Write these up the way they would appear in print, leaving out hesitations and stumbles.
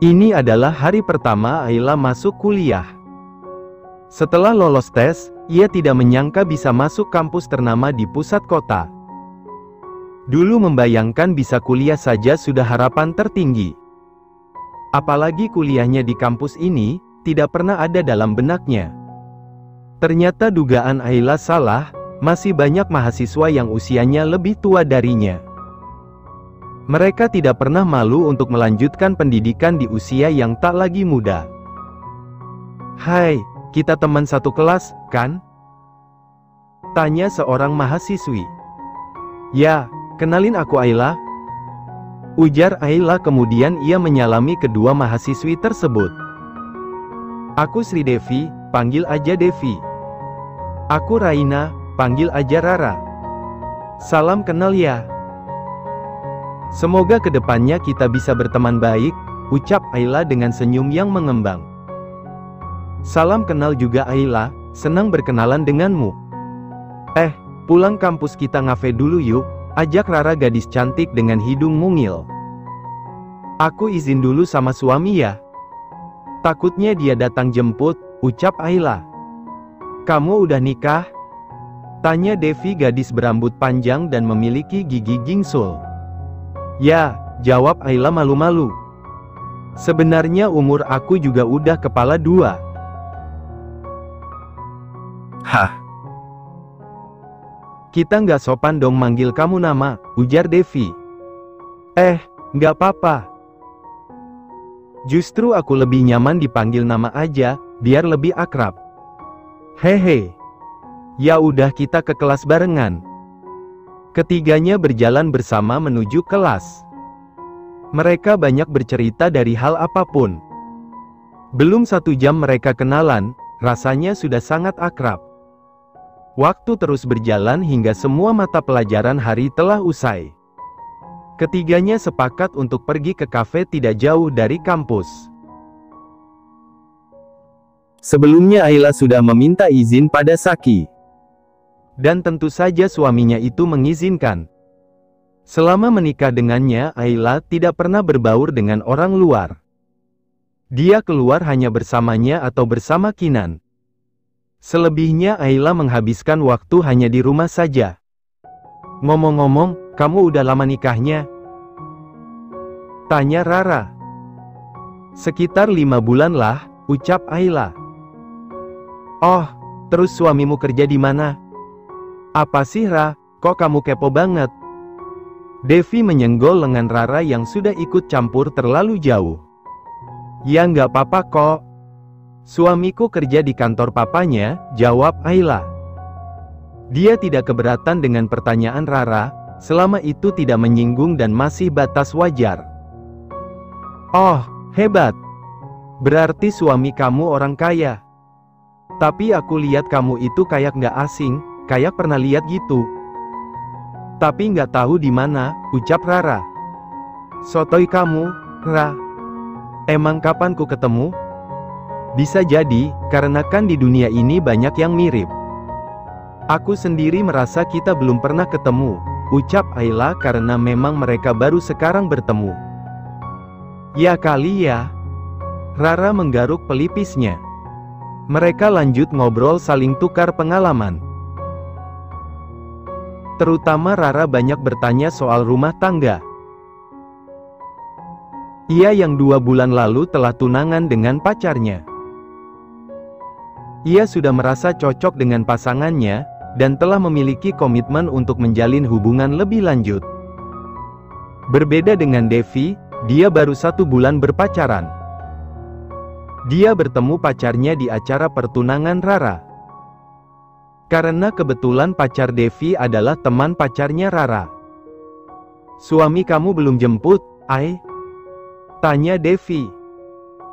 Ini adalah hari pertama Ayla masuk kuliah. Setelah lolos tes, ia tidak menyangka bisa masuk kampus ternama di pusat kota. Dulu membayangkan bisa kuliah saja sudah harapan tertinggi. Apalagi kuliahnya di kampus ini, tidak pernah ada dalam benaknya. Ternyata dugaan Ayla salah, masih banyak mahasiswa yang usianya lebih tua darinya. Mereka tidak pernah malu untuk melanjutkan pendidikan di usia yang tak lagi muda. "Hai, kita teman satu kelas, kan?" tanya seorang mahasiswi. "Ya, kenalin aku Ayla," ujar Ayla, kemudian ia menyalami kedua mahasiswi tersebut. "Aku Sri Devi, panggil aja Devi." "Aku Raina, panggil aja Rara." "Salam kenal ya. Semoga kedepannya kita bisa berteman baik," ucap Ayla dengan senyum yang mengembang. "Salam kenal juga Ayla, senang berkenalan denganmu." Pulang kampus kita ngafe dulu yuk," ajak Rara gadis cantik dengan hidung mungil. "Aku izin dulu sama suami ya. Takutnya dia datang jemput," ucap Ayla. "Kamu udah nikah?" tanya Devi, gadis berambut panjang dan memiliki gigi gingsul. "Ya," jawab Ayla malu-malu. "Sebenarnya umur aku juga udah kepala dua." "Hah? Kita nggak sopan dong manggil kamu nama," ujar Devi. Nggak apa-apa. Justru aku lebih nyaman dipanggil nama aja, biar lebih akrab." "Hehe. Ya udah kita ke kelas barengan." Ketiganya berjalan bersama menuju kelas. Mereka banyak bercerita dari hal apapun. Belum 1 jam mereka kenalan, rasanya sudah sangat akrab. Waktu terus berjalan hingga semua mata pelajaran hari telah usai. Ketiganya sepakat untuk pergi ke kafe tidak jauh dari kampus. Sebelumnya Ayla sudah meminta izin pada Saki. Dan tentu saja suaminya itu mengizinkan. Selama menikah dengannya, Ayla tidak pernah berbaur dengan orang luar. Dia keluar hanya bersamanya atau bersama Kinan. Selebihnya Ayla menghabiskan waktu hanya di rumah saja. "Ngomong-ngomong, kamu udah lama nikahnya?" tanya Rara. "Sekitar 5 bulan lah," ucap Ayla. "Oh, terus suamimu kerja di mana?" "Apa sih Ra, kok kamu kepo banget?" Devi menyenggol lengan Rara yang sudah ikut campur terlalu jauh. "Ya nggak apa-apa kok. Suamiku kerja di kantor papanya," jawab Ayla. Dia tidak keberatan dengan pertanyaan Rara, selama itu tidak menyinggung dan masih batas wajar. "Oh, hebat. Berarti suami kamu orang kaya. Tapi aku lihat kamu itu kayak nggak asing, kayak pernah lihat gitu." "Tapi nggak tahu di mana," ucap Rara. "Sotoy kamu, Ra. Emang kapan ku ketemu?" "Bisa jadi, karena kan di dunia ini banyak yang mirip. Aku sendiri merasa kita belum pernah ketemu," ucap Ayla, karena memang mereka baru sekarang bertemu. "Ya kali ya." Rara menggaruk pelipisnya. Mereka lanjut ngobrol saling tukar pengalaman. Terutama Rara banyak bertanya soal rumah tangga. Ia yang 2 bulan lalu telah tunangan dengan pacarnya. Ia sudah merasa cocok dengan pasangannya, dan telah memiliki komitmen untuk menjalin hubungan lebih lanjut. Berbeda dengan Devi, dia baru 1 bulan berpacaran. Dia bertemu pacarnya di acara pertunangan Rara. Karena kebetulan pacar Devi adalah teman pacarnya Rara. "Suami kamu belum jemput, Ay?" tanya Devi.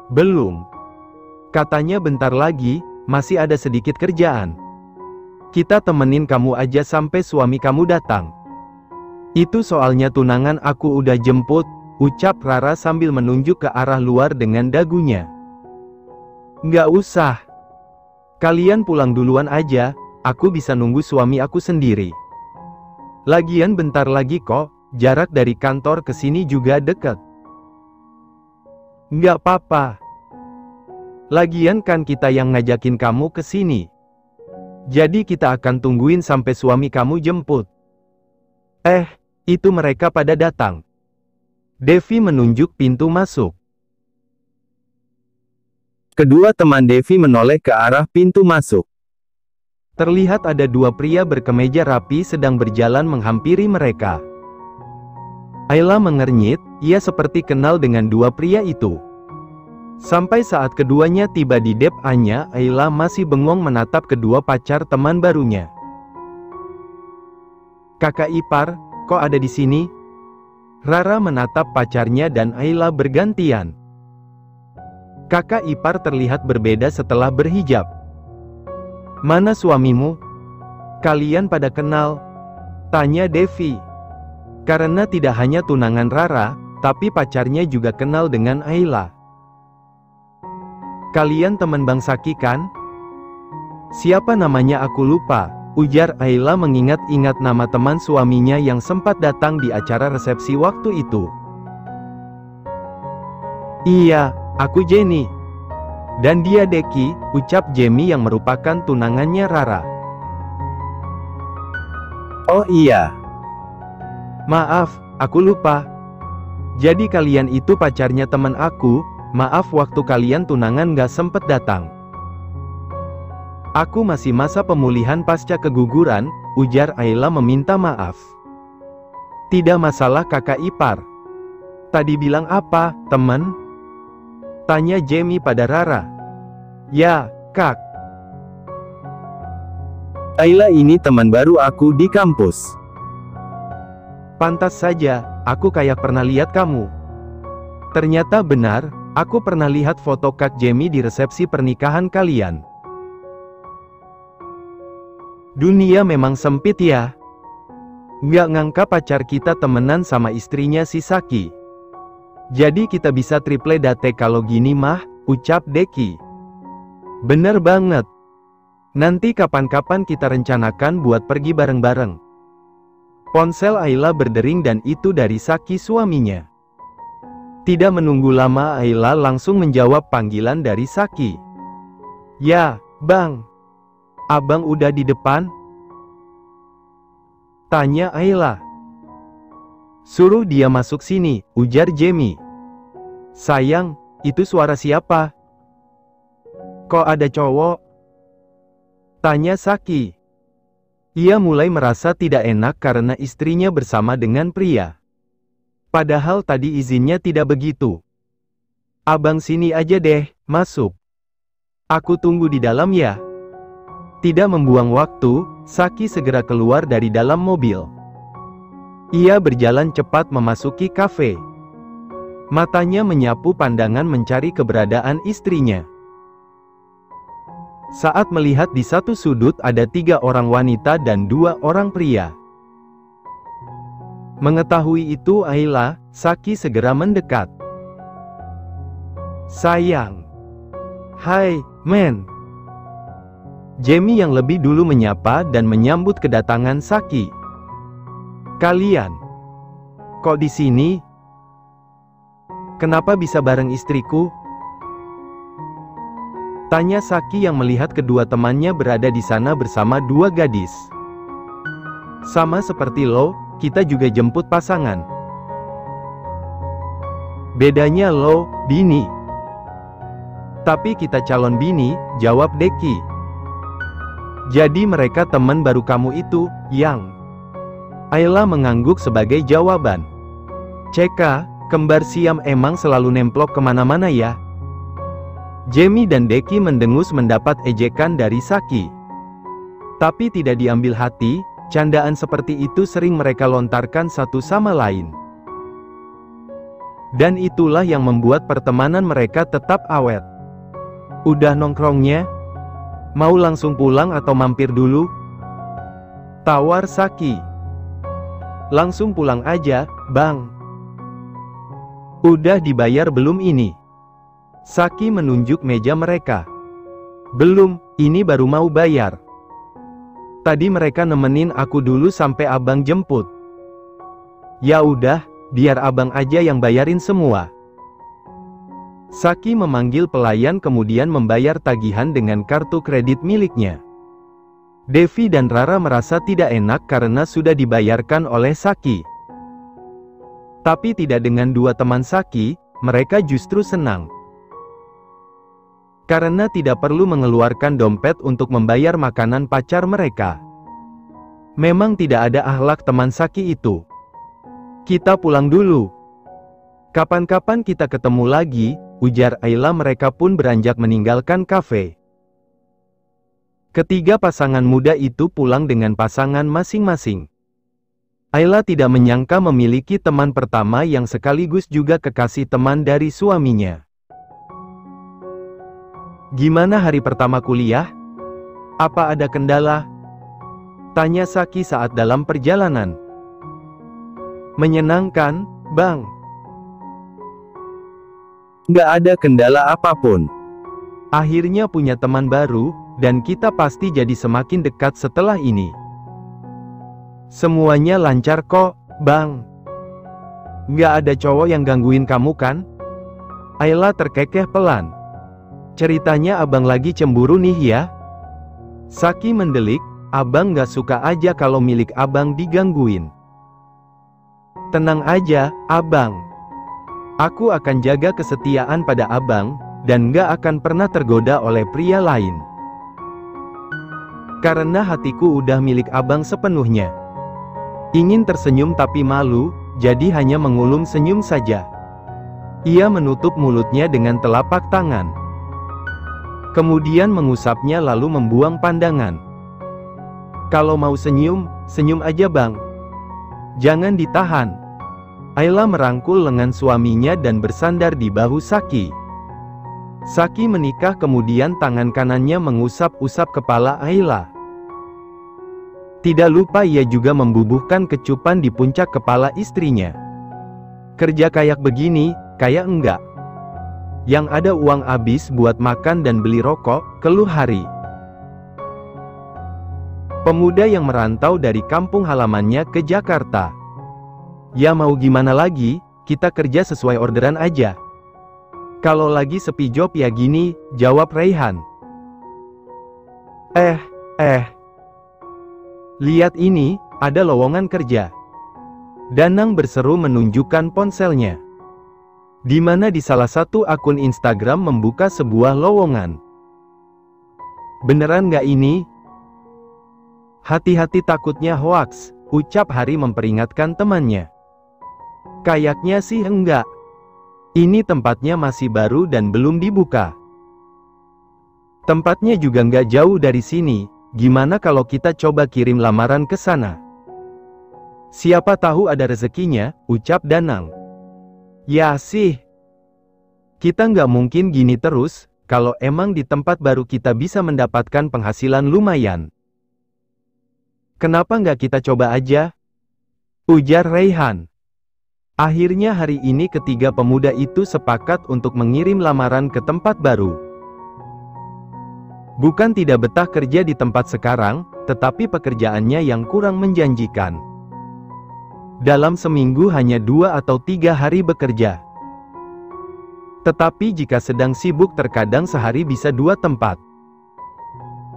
"Belum. Katanya bentar lagi, masih ada sedikit kerjaan. Kita temenin kamu aja sampai suami kamu datang." "Itu soalnya tunangan aku udah jemput," ucap Rara sambil menunjuk ke arah luar dengan dagunya. "Nggak usah. Kalian pulang duluan aja. Aku bisa nunggu suami aku sendiri. Lagian bentar lagi kok, jarak dari kantor ke sini juga dekat." Nggak apa-apa. Lagian kan kita yang ngajakin kamu ke sini. Jadi kita akan tungguin sampai suami kamu jemput. Itu mereka pada datang. Devi menunjuk pintu masuk. Kedua teman Devi menoleh ke arah pintu masuk. Terlihat ada dua pria berkemeja rapi sedang berjalan menghampiri mereka. Ayla mengernyit, ia seperti kenal dengan dua pria itu. Sampai saat keduanya tiba di depannya, Ayla masih bengong menatap kedua pacar teman barunya. Kakak ipar, kok ada di sini? Rara menatap pacarnya dan Ayla bergantian. Kakak ipar terlihat berbeda setelah berhijab. Mana suamimu? Kalian pada kenal? Tanya Devi. Karena tidak hanya tunangan Rara, tapi pacarnya juga kenal dengan Ayla. Kalian teman Bang Saki kan? Siapa namanya aku lupa, ujar Ayla mengingat-ingat nama teman suaminya yang sempat datang di acara resepsi waktu itu. Iya, aku Jenny. Dan dia Deki, ucap Jamie yang merupakan tunangannya Rara. Oh iya. Maaf, aku lupa. Jadi kalian itu pacarnya teman aku. Maaf waktu kalian tunangan gak sempet datang. Aku masih masa pemulihan pasca keguguran, ujar Ayla meminta maaf. Tidak masalah kakak ipar. Tadi bilang apa, teman? Tanya Jamie pada Rara. Ya, Kak. Ayla ini teman baru aku di kampus. Pantas saja, aku kayak pernah lihat kamu. Ternyata benar. Aku pernah lihat foto Kak Jamie di resepsi pernikahan kalian. Dunia memang sempit ya. Nggak ngangka pacar kita temenan sama istrinya si Saki. Jadi kita bisa triple date kalau gini mah, ucap Deki. Bener banget. Nanti kapan-kapan kita rencanakan buat pergi bareng-bareng. Ponsel Ayla berdering dan itu dari Saki suaminya. Tidak menunggu lama Ayla langsung menjawab panggilan dari Saki. Ya, Bang. Abang udah di depan? Tanya Ayla. Suruh dia masuk sini, ujar Jamie. Sayang, itu suara siapa? Kok ada cowok? Tanya Saki. Ia mulai merasa tidak enak karena istrinya bersama dengan pria. Padahal tadi izinnya tidak begitu. Abang sini aja deh, masuk. Aku tunggu di dalam ya. Tidak membuang waktu, Saki segera keluar dari dalam mobil. Ia berjalan cepat memasuki kafe. Matanya menyapu pandangan mencari keberadaan istrinya. Saat melihat di satu sudut ada 3 orang wanita dan 2 orang pria. Mengetahui itu Ayla, Saki segera mendekat. Sayang. Hai, men. Jamie yang lebih dulu menyapa dan menyambut kedatangan Saki. Kalian. Kok di sini? Kenapa bisa bareng istriku? Tanya Saki yang melihat kedua temannya berada di sana bersama 2 gadis. Sama seperti lo, kita juga jemput pasangan. Bedanya lo, bini. Tapi kita calon bini, jawab Deki. Jadi mereka teman baru kamu itu, yang? Ayla mengangguk sebagai jawaban. Ceka, kembar siam emang selalu nemplok kemana-mana ya. Jamie dan Deki mendengus mendapat ejekan dari Saki. Tapi tidak diambil hati. Candaan seperti itu sering mereka lontarkan satu sama lain. Dan itulah yang membuat pertemanan mereka tetap awet. Udah nongkrongnya? Mau langsung pulang atau mampir dulu? Tawar Saki. Langsung pulang aja, Bang. Udah dibayar belum ini? Saki menunjuk meja mereka. Belum, ini baru mau bayar. Tadi mereka nemenin aku dulu sampai abang jemput. Ya udah, biar abang aja yang bayarin semua. Saki memanggil pelayan kemudian membayar tagihan dengan kartu kredit miliknya. Devi dan Rara merasa tidak enak karena sudah dibayarkan oleh Saki. Tapi tidak dengan dua teman Saki, mereka justru senang. Karena tidak perlu mengeluarkan dompet untuk membayar makanan pacar mereka. Memang tidak ada akhlak teman Saki itu. Kita pulang dulu. Kapan-kapan kita ketemu lagi, ujar Ayla. Mereka pun beranjak meninggalkan kafe. Ketiga pasangan muda itu pulang dengan pasangan masing-masing. Ayla tidak menyangka memiliki teman pertama yang sekaligus juga kekasih teman dari suaminya. Gimana hari pertama kuliah? Apa ada kendala? Tanya Saki saat dalam perjalanan. Menyenangkan, Bang. Nggak ada kendala apapun. Akhirnya punya teman baru, dan kita pasti jadi semakin dekat setelah ini. Semuanya lancar kok, Bang. Nggak ada cowok yang gangguin kamu kan? Ayla terkekeh pelan. Ceritanya abang lagi cemburu nih ya? Saki mendelik, abang nggak suka aja kalau milik abang digangguin. Tenang aja, abang. Aku akan jaga kesetiaan pada abang, dan nggak akan pernah tergoda oleh pria lain. Karena hatiku udah milik abang sepenuhnya. Ingin tersenyum tapi malu, jadi hanya mengulum senyum saja. Ia menutup mulutnya dengan telapak tangan. Kemudian mengusapnya lalu membuang pandangan. Kalau mau senyum, senyum aja bang. Jangan ditahan. Ayla merangkul lengan suaminya dan bersandar di bahu Saki. Saki menikah kemudian tangan kanannya mengusap-usap kepala Ayla. Tidak lupa ia juga membubuhkan kecupan di puncak kepala istrinya. Kerja kayak begini, kayak enggak. Yang ada uang habis buat makan dan beli rokok, keluh hari. Pemuda yang merantau dari kampung halamannya ke Jakarta. Ya mau gimana lagi, kita kerja sesuai orderan aja. Kalau lagi sepi job ya gini, jawab Raihan. Lihat ini, ada lowongan kerja. Danang berseru menunjukkan ponselnya. Di mana di salah satu akun Instagram membuka sebuah lowongan. Beneran nggak ini? Hati-hati takutnya hoaks, ucap Hari memperingatkan temannya. Kayaknya sih enggak. Ini tempatnya masih baru dan belum dibuka. Tempatnya juga nggak jauh dari sini, gimana kalau kita coba kirim lamaran ke sana? Siapa tahu ada rezekinya, ucap Danang. Ya sih. Kita nggak mungkin gini terus, kalau emang di tempat baru kita bisa mendapatkan penghasilan lumayan. Kenapa nggak kita coba aja? Ujar Raihan. Akhirnya hari ini ketiga pemuda itu sepakat untuk mengirim lamaran ke tempat baru. Bukan tidak betah kerja di tempat sekarang, tetapi pekerjaannya yang kurang menjanjikan. Dalam seminggu hanya 2 atau 3 hari bekerja. Tetapi jika sedang sibuk terkadang sehari bisa 2 tempat.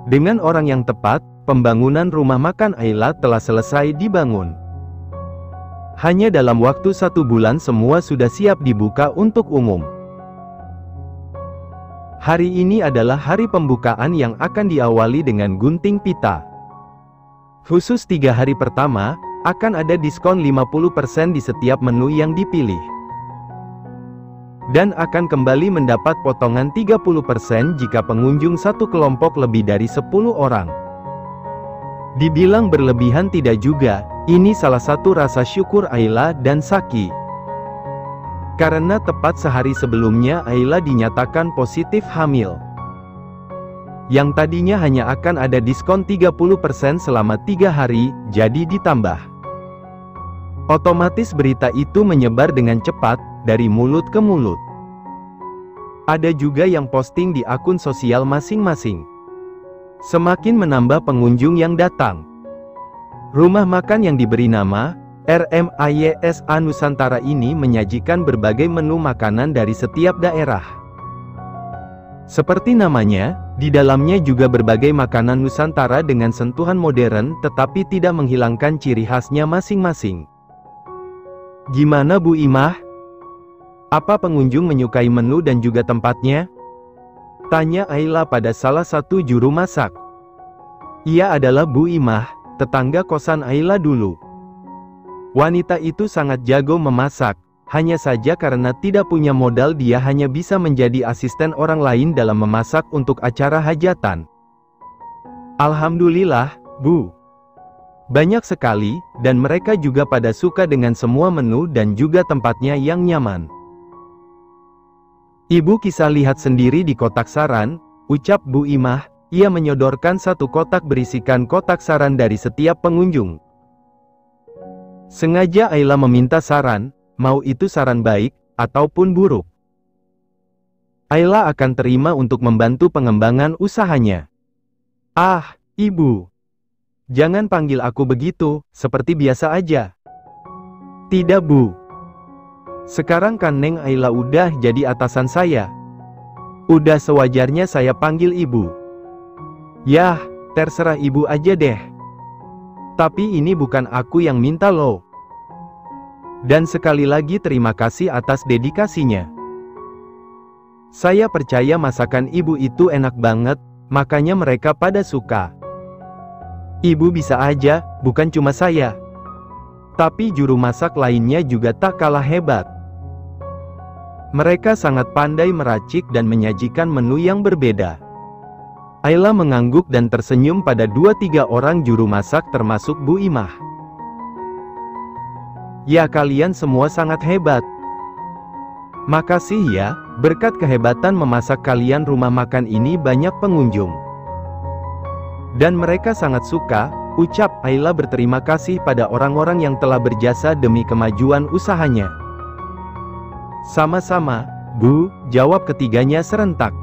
Dengan orang yang tepat, pembangunan rumah makan Ayla telah selesai dibangun. Hanya dalam waktu 1 bulan semua sudah siap dibuka untuk umum. Hari ini adalah hari pembukaan yang akan diawali dengan gunting pita. Khusus 3 hari pertama, akan ada diskon 50% di setiap menu yang dipilih. Dan akan kembali mendapat potongan 30% jika pengunjung satu kelompok lebih dari 10 orang. Dibilang berlebihan tidak juga, ini salah satu rasa syukur Ayla dan Saki. Karena tepat sehari sebelumnya Ayla dinyatakan positif hamil. Yang tadinya hanya akan ada diskon 30% selama 3 hari, jadi ditambah. Otomatis berita itu menyebar dengan cepat, dari mulut ke mulut. Ada juga yang posting di akun sosial masing-masing. Semakin menambah pengunjung yang datang. Rumah makan yang diberi nama RMAYSA Nusantara ini menyajikan berbagai menu makanan dari setiap daerah. Seperti namanya, di dalamnya juga berbagai makanan Nusantara dengan sentuhan modern tetapi tidak menghilangkan ciri khasnya masing-masing. Gimana Bu Imah? Apa pengunjung menyukai menu dan juga tempatnya? Tanya Ayla pada salah satu juru masak. Ia adalah Bu Imah, tetangga kosan Ayla dulu. Wanita itu sangat jago memasak. Hanya saja karena tidak punya modal dia hanya bisa menjadi asisten orang lain dalam memasak untuk acara hajatan. Alhamdulillah, Bu. Banyak sekali, dan mereka juga pada suka dengan semua menu dan juga tempatnya yang nyaman. Ibu kisah lihat sendiri di kotak saran, ucap Bu Imah, ia menyodorkan satu kotak berisikan kotak saran dari setiap pengunjung. Sengaja Ayla meminta saran, mau itu saran baik, ataupun buruk. Ayla akan terima untuk membantu pengembangan usahanya. Ah, Ibu. Jangan panggil aku begitu, seperti biasa aja. Tidak Bu. Sekarang kan Neng Ayla udah jadi atasan saya. Udah sewajarnya saya panggil Ibu. Yah, terserah Ibu aja deh. Tapi ini bukan aku yang minta loh. Dan sekali lagi terima kasih atas dedikasinya. Saya percaya masakan Ibu itu enak banget, makanya mereka pada suka. Ibu bisa aja, bukan cuma saya. Tapi juru masak lainnya juga tak kalah hebat. Mereka sangat pandai meracik dan menyajikan menu yang berbeda. Ayla mengangguk dan tersenyum pada 2-3 orang juru masak termasuk Bu Imah. Ya kalian semua sangat hebat. Makasih ya, berkat kehebatan memasak kalian rumah makan ini banyak pengunjung. Dan mereka sangat suka, ucap Ayla berterima kasih pada orang-orang yang telah berjasa demi kemajuan usahanya. Sama-sama, Bu, jawab ketiganya serentak.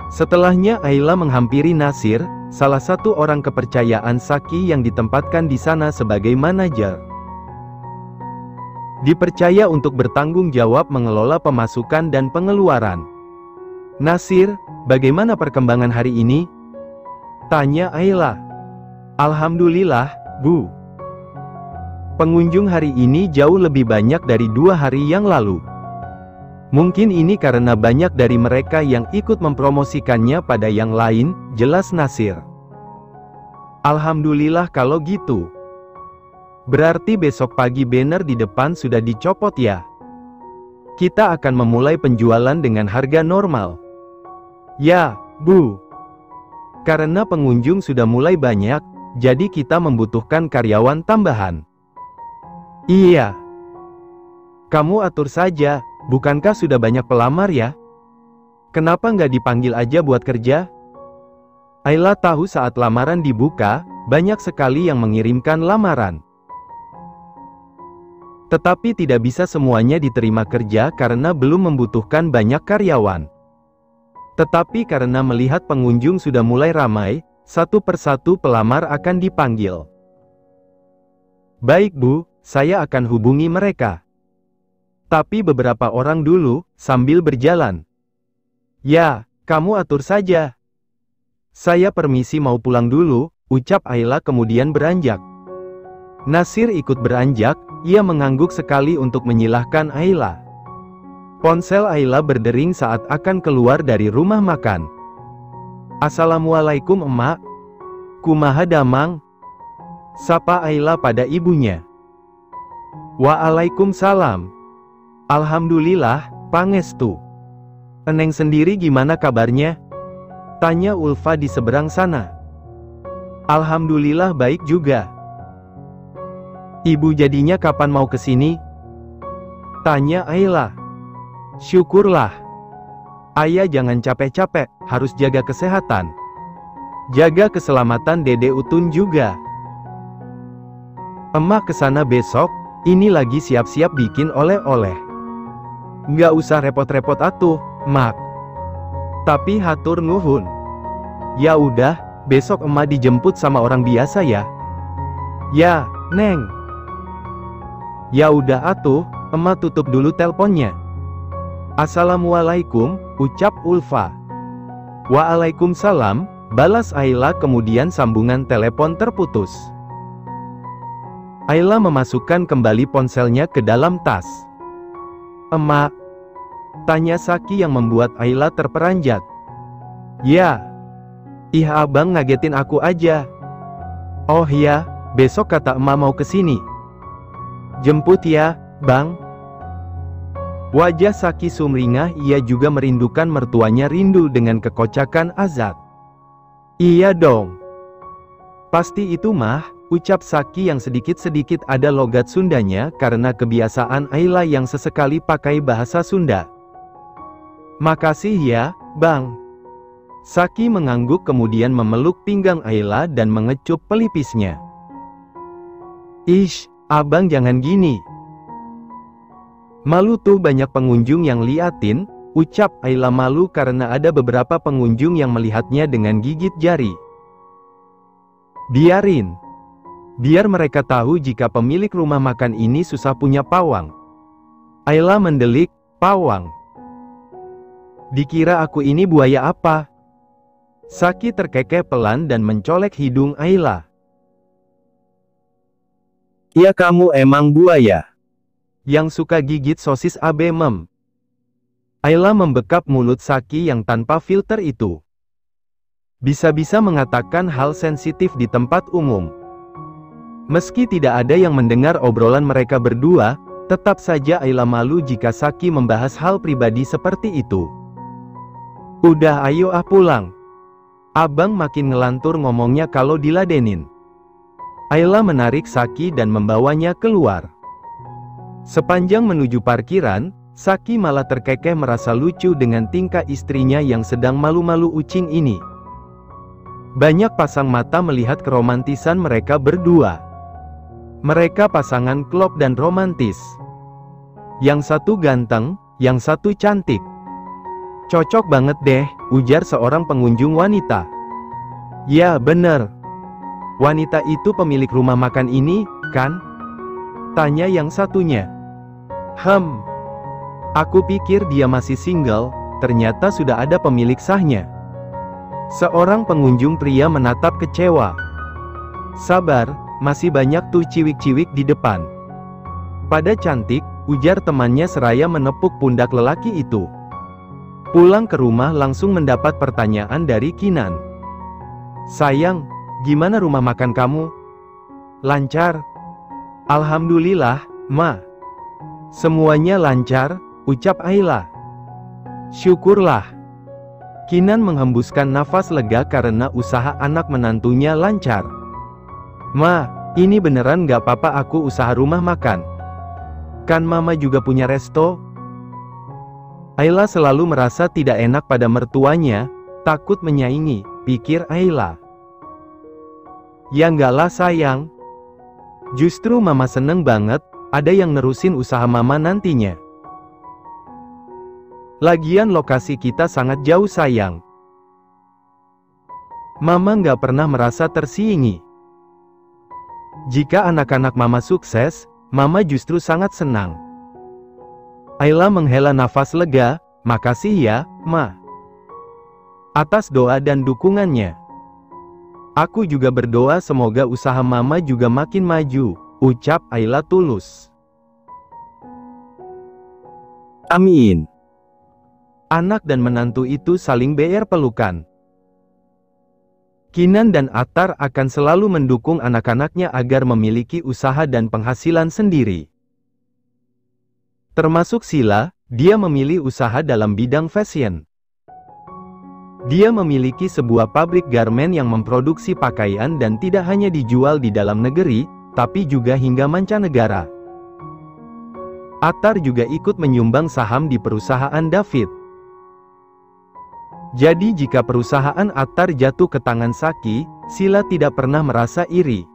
Setelahnya Ayla menghampiri Nasir, salah satu orang kepercayaan Saki yang ditempatkan di sana sebagai manajer. Dipercaya untuk bertanggung jawab mengelola pemasukan dan pengeluaran. Nasir, bagaimana perkembangan hari ini? Tanya Ayla. Alhamdulillah, Bu. Pengunjung hari ini jauh lebih banyak dari 2 hari yang lalu. Mungkin ini karena banyak dari mereka yang ikut mempromosikannya pada yang lain, jelas Nasir. Alhamdulillah kalau gitu. Berarti besok pagi banner di depan sudah dicopot ya? Kita akan memulai penjualan dengan harga normal. Ya, Bu. Karena pengunjung sudah mulai banyak, jadi kita membutuhkan karyawan tambahan. Iya. Kamu atur saja, bukankah sudah banyak pelamar ya? Kenapa nggak dipanggil aja buat kerja? Ayla tahu saat lamaran dibuka, banyak sekali yang mengirimkan lamaran. Tetapi tidak bisa semuanya diterima kerja karena belum membutuhkan banyak karyawan. Tetapi karena melihat pengunjung sudah mulai ramai, satu persatu pelamar akan dipanggil. Baik Bu, saya akan hubungi mereka. Tapi beberapa orang dulu, sambil berjalan. Ya, kamu atur saja. Saya permisi mau pulang dulu, ucap Ayla kemudian beranjak. Nasir ikut beranjak, ia mengangguk sekali untuk menyilahkan Ayla. Ponsel Ayla berdering saat akan keluar dari rumah makan. Assalamualaikum emak. Kumaha damang? Sapa Ayla pada ibunya. Waalaikumsalam. Alhamdulillah, pangestu. Eneng sendiri gimana kabarnya? Tanya Ulfa di seberang sana. Alhamdulillah baik juga. Ibu jadinya kapan mau kesini? Tanya Ayla. Syukurlah. Ayah jangan capek-capek, harus jaga kesehatan. Jaga keselamatan Dede Utun juga. Emak kesana besok, ini lagi siap-siap bikin oleh-oleh. Nggak usah repot-repot atuh, Mak. Tapi hatur nuhun. Ya udah, besok emak dijemput sama orang biasa ya. Ya, Neng. Ya udah atuh, emak tutup dulu telponnya. Assalamualaikum, ucap Ulfa. Waalaikumsalam, balas Ayla, kemudian sambungan telepon terputus. Ayla memasukkan kembali ponselnya ke dalam tas. "Emak?" tanya Saki yang membuat Ayla terperanjat. "Ya." "Ih, abang ngagetin aku aja." "Oh ya, besok kata emak mau kesini. Jemput ya, bang." Wajah Saki sumringah, ia juga merindukan mertuanya, rindu dengan kekocakan Azat. "Iya dong. Pasti itu mah," ucap Saki yang sedikit-sedikit ada logat Sundanya karena kebiasaan Ayla yang sesekali pakai bahasa Sunda. "Makasih ya, bang." Saki mengangguk kemudian memeluk pinggang Ayla dan mengecup pelipisnya. "Ish, abang jangan gini. Malu tuh banyak pengunjung yang liatin," ucap Ayla malu karena ada beberapa pengunjung yang melihatnya dengan gigit jari. "Biarin. Biar mereka tahu jika pemilik rumah makan ini susah punya pawang." Ayla mendelik, "Pawang? Dikira aku ini buaya apa?" Saki terkekeh pelan dan mencolek hidung Ayla. "Ya kamu emang buaya yang suka gigit sosis abe mem." Ayla membekap mulut Saki yang tanpa filter itu. Bisa-bisa mengatakan hal sensitif di tempat umum. Meski tidak ada yang mendengar obrolan mereka berdua, tetap saja Ayla malu jika Saki membahas hal pribadi seperti itu. "Udah ayo pulang. Abang makin ngelantur ngomongnya kalau diladenin." Ayla menarik Saki dan membawanya keluar. Sepanjang menuju parkiran, Saki malah terkekeh merasa lucu dengan tingkah istrinya yang sedang malu-malu ucing ini. Banyak pasang mata melihat keromantisan mereka berdua. Mereka pasangan klop dan romantis. Yang satu ganteng, yang satu cantik. "Cocok banget deh," ujar seorang pengunjung wanita. "Ya bener. Wanita itu pemilik rumah makan ini, kan?" tanya yang satunya. Aku pikir dia masih single, ternyata sudah ada pemilik sahnya." Seorang pengunjung pria menatap kecewa. "Sabar, masih banyak tuh ciwik-ciwik di depan." "Pada cantik," ujar temannya seraya menepuk pundak lelaki itu. Pulang ke rumah langsung mendapat pertanyaan dari Kinan. "Sayang, gimana rumah makan kamu?" "Lancar. Alhamdulillah, Ma. Semuanya lancar," ucap Ayla. "Syukurlah." Kinan menghembuskan nafas lega karena usaha anak menantunya lancar. "Ma, ini beneran gak apa-apa aku usaha rumah makan? Kan mama juga punya resto?" Ayla selalu merasa tidak enak pada mertuanya, takut menyaingi, pikir Ayla. "Ya enggak lah sayang. Justru mama seneng banget, ada yang nerusin usaha mama nantinya. Lagian lokasi kita sangat jauh sayang. Mama nggak pernah merasa tersingi. Jika anak-anak mama sukses, mama justru sangat senang." Ayla menghela nafas lega, "Makasih ya, Ma. Atas doa dan dukungannya. Aku juga berdoa semoga usaha mama juga makin maju," ucap Ayla tulus. "Amin." Anak dan menantu itu saling pelukan. Kinan dan Attar akan selalu mendukung anak-anaknya agar memiliki usaha dan penghasilan sendiri. Termasuk Sila, dia memilih usaha dalam bidang fashion. Dia memiliki sebuah pabrik garmen yang memproduksi pakaian dan tidak hanya dijual di dalam negeri, tapi juga hingga mancanegara. Attar juga ikut menyumbang saham di perusahaan David. Jadi jika perusahaan Attar jatuh ke tangan Saki, Sila tidak pernah merasa iri.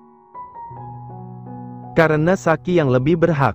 Karena Saki yang lebih berhak.